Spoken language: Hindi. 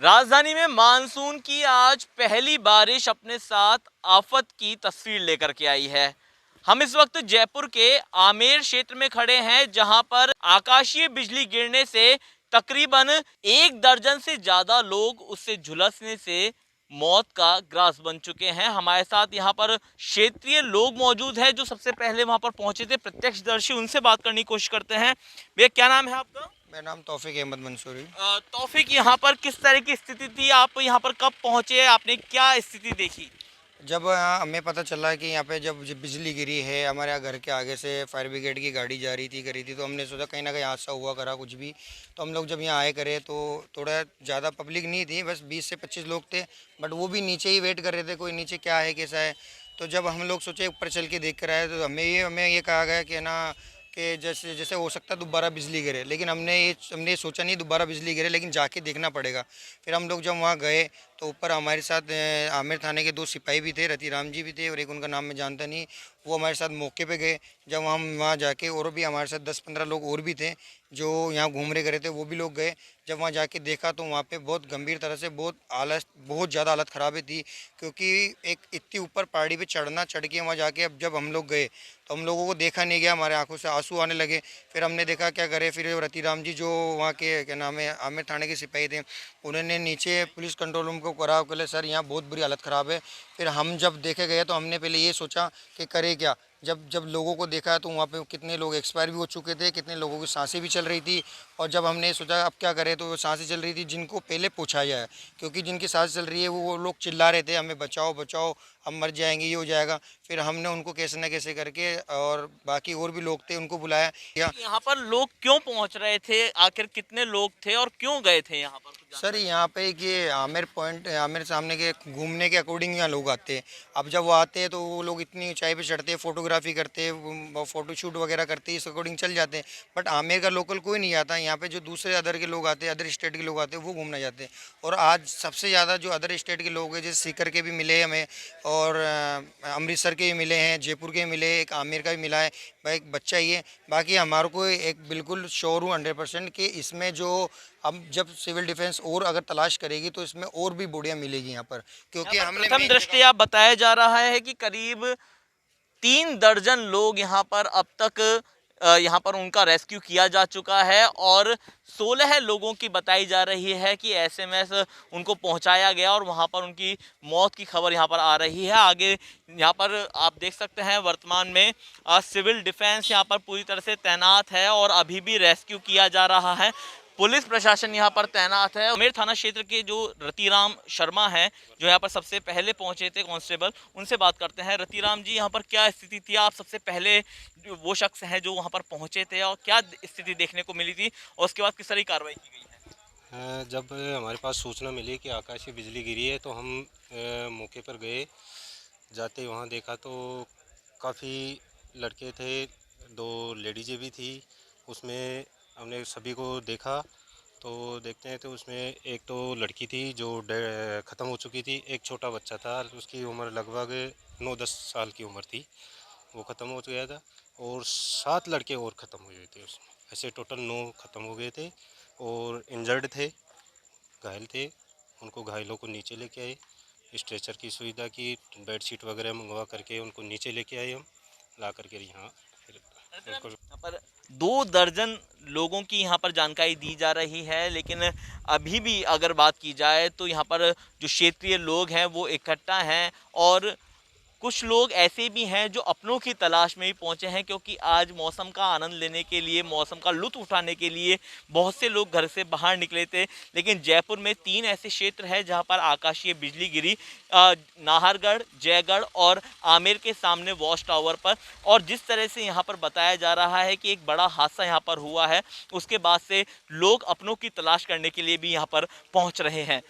राजधानी में मानसून की आज पहली बारिश अपने साथ आफत की तस्वीर लेकर के आई है। हम इस वक्त जयपुर के आमेर क्षेत्र में खड़े हैं, जहां पर आकाशीय बिजली गिरने से तकरीबन 1 दर्जन से ज्यादा लोग उससे झुलसने से मौत का ग्रास बन चुके हैं। हमारे साथ यहाँ पर क्षेत्रीय लोग मौजूद हैं जो सबसे पहले वहां पर पहुंचे थे, प्रत्यक्षदर्शी। उनसे बात करने की कोशिश करते हैं। भैया, क्या नाम है आपका? मेरा नाम तौफीक अहमद मंसूरी। तौफीक, यहाँ पर किस तरह की स्थिति थी? आप यहाँ पर कब पहुंचे? आपने क्या स्थिति देखी? जब हमें पता चला कि यहाँ पे जब बिजली गिरी है, हमारे यहाँ घर के आगे से फायर ब्रिगेड की गाड़ी जा रही थी करी थी, तो हमने सोचा कहीं ना कहीं हादसा हुआ करा कुछ भी। तो हम लोग जब यहाँ आए करे तो थोड़ा ज़्यादा पब्लिक नहीं थी, बस 20 से 25 लोग थे। बट वो भी नीचे ही वेट कर रहे थे, कोई नीचे क्या है कैसा है। तो जब हम लोग सोचे ऊपर चल के देख कर आए तो हमें ये कहा गया कि ना कि जैसे जैसे हो सकता है दोबारा बिजली गिरे, लेकिन हमने सोचा नहीं दोबारा बिजली गिरे, लेकिन जाके देखना पड़ेगा। फिर हम लोग जब वहाँ गए तो ऊपर हमारे साथ आमेर थाने के 2 सिपाही भी थे, रतिराम जी भी थे और एक उनका नाम मैं जानता नहीं। वो हमारे साथ मौके पे गए। जब हम वहाँ जाके और भी हमारे साथ 10-15 लोग और भी थे जो यहाँ घूम रहे करे थे, वो भी लोग गए। जब वहाँ जाके देखा तो वहाँ पे बहुत गंभीर तरह से बहुत ज़्यादा हालत ख़राब थी, क्योंकि एक इतनी ऊपर पहाड़ी पे चढ़ के वहाँ जाके अब जब हम लोग गए तो हम लोगों को देखा नहीं गया, हमारे आंखों से आंसू आने लगे। फिर हमने देखा क्या करें। फिर रतिराम जी जो वहाँ के क्या नाम है आमेर थाने के सिपाही थे, उन्होंने नीचे पुलिस कंट्रोल रूम को करा बोले सर यहाँ बहुत बुरी हालत ख़राब है। फिर हम जब देखे गए तो हमने पहले ये सोचा कि करे क्या। जब जब लोगों को देखा तो वहाँ पे कितने लोग एक्सपायर भी हो चुके थे, कितने लोगों की सांसें भी चल रही थी। और जब हमने सोचा अब क्या करें तो सांसें चल रही थी, जिनको पहले पहुँचाया जाए, क्योंकि जिनकी सांसें चल रही है वो लोग चिल्ला रहे थे हमें बचाओ बचाओ, हम मर जाएंगे, ये हो जाएगा। फिर हमने उनको कैसे न कैसे करके और बाकी और भी लोग थे उनको बुलाया। यहाँ पर लोग क्यों पहुंच रहे थे? आखिर कितने लोग थे और क्यों गए थे यहाँ पर? कुछ सर जानकारी? यहाँ पे कि आमिर पॉइंट आमिर सामने के घूमने के अकॉर्डिंग यहाँ लोग आते हैं। अब जब वो आते हैं तो वो लोग इतनी ऊंचाई पे चढ़ते हैं, फोटोग्राफी करते हैं, फ़ोटो शूट वगैरह करते हैं, इस अकॉर्डिंग चल जाते हैं। बट आमिर का लोकल कोई नहीं आता यहाँ पे। जो दूसरे अदर के लोग आते हैं, अदर स्टेट के लोग आते हैं, वो घूमने जाते हैं। और आज सबसे ज़्यादा जो अदर स्टेट के लोग हैं, जैसे सीकर के भी मिले हमें और अमृतसर के भी मिले हैं, जयपुर के भी मिले, एक आमिर का भी मिला है भाई, एक बच्चा ही है। बाकी हमारे को एक बिल्कुल श्योर हूँ 100% कि इसमें जो अब जब सिविल डिफेंस और अगर तलाश करेगी तो इसमें और भी बॉडियां मिलेगी यहाँ पर, क्योंकि हमने प्रथम दृष्टया बताया जा रहा है कि करीब 3 दर्जन लोग यहाँ पर अब तक यहाँ पर उनका रेस्क्यू किया जा चुका है और 16 लोगों की बताई जा रही है कि एसएमएस उनको पहुंचाया गया और वहाँ पर उनकी मौत की खबर यहाँ पर आ रही है। आगे यहाँ पर आप देख सकते हैं वर्तमान में सिविल डिफेंस यहाँ पर पूरी तरह से तैनात है और अभी भी रेस्क्यू किया जा रहा है। पुलिस प्रशासन यहाँ पर तैनात है। आमेर थाना क्षेत्र के जो रतिराम शर्मा हैं, जो यहाँ पर सबसे पहले पहुंचे थे कांस्टेबल, उनसे बात करते हैं। रतिराम जी, यहाँ पर क्या स्थिति थी? आप सबसे पहले वो शख्स हैं जो वहाँ पर पहुंचे थे और क्या स्थिति देखने को मिली थी और उसके बाद किस तरह की कार्रवाई की गई है? जब हमारे पास सूचना मिली कि आकाशीय बिजली गिरी है तो हम मौके पर गए। जाते वहाँ देखा तो काफ़ी लड़के थे, 2 लेडीज़ें भी थी उसमें। हमने सभी को देखा तो देखते हैं तो उसमें एक तो लड़की थी जो ख़त्म हो चुकी थी, एक छोटा बच्चा था, उसकी उम्र लगभग 9-10 साल की उम्र थी, वो ख़त्म हो गया था। और 7 लड़के और ख़त्म हुए थे उसमें, ऐसे टोटल 9 ख़त्म हो गए थे और इंजर्ड थे, घायल थे। उनको घायलों को नीचे लेके आए, स्ट्रेचर की सुविधा की, बेडशीट वगैरह मंगवा करके उनको नीचे लेके आए हम, ला करके यहाँ फिर उनको। यहाँ पर 2 दर्जन लोगों की यहाँ पर जानकारी दी जा रही है, लेकिन अभी भी अगर बात की जाए तो यहाँ पर जो क्षेत्रीय लोग हैं वो इकट्ठा हैं और कुछ लोग ऐसे भी हैं जो अपनों की तलाश में भी पहुंचे हैं, क्योंकि आज मौसम का आनंद लेने के लिए, मौसम का लुत्फ उठाने के लिए बहुत से लोग घर से बाहर निकले थे। लेकिन जयपुर में 3 ऐसे क्षेत्र हैं जहां पर आकाशीय बिजली गिरी, नाहरगढ़, जयगढ़ और आमेर के सामने वॉच टावर पर। और जिस तरह से यहाँ पर बताया जा रहा है कि एक बड़ा हादसा यहाँ पर हुआ है, उसके बाद से लोग अपनों की तलाश करने के लिए भी यहाँ पर पहुँच रहे हैं।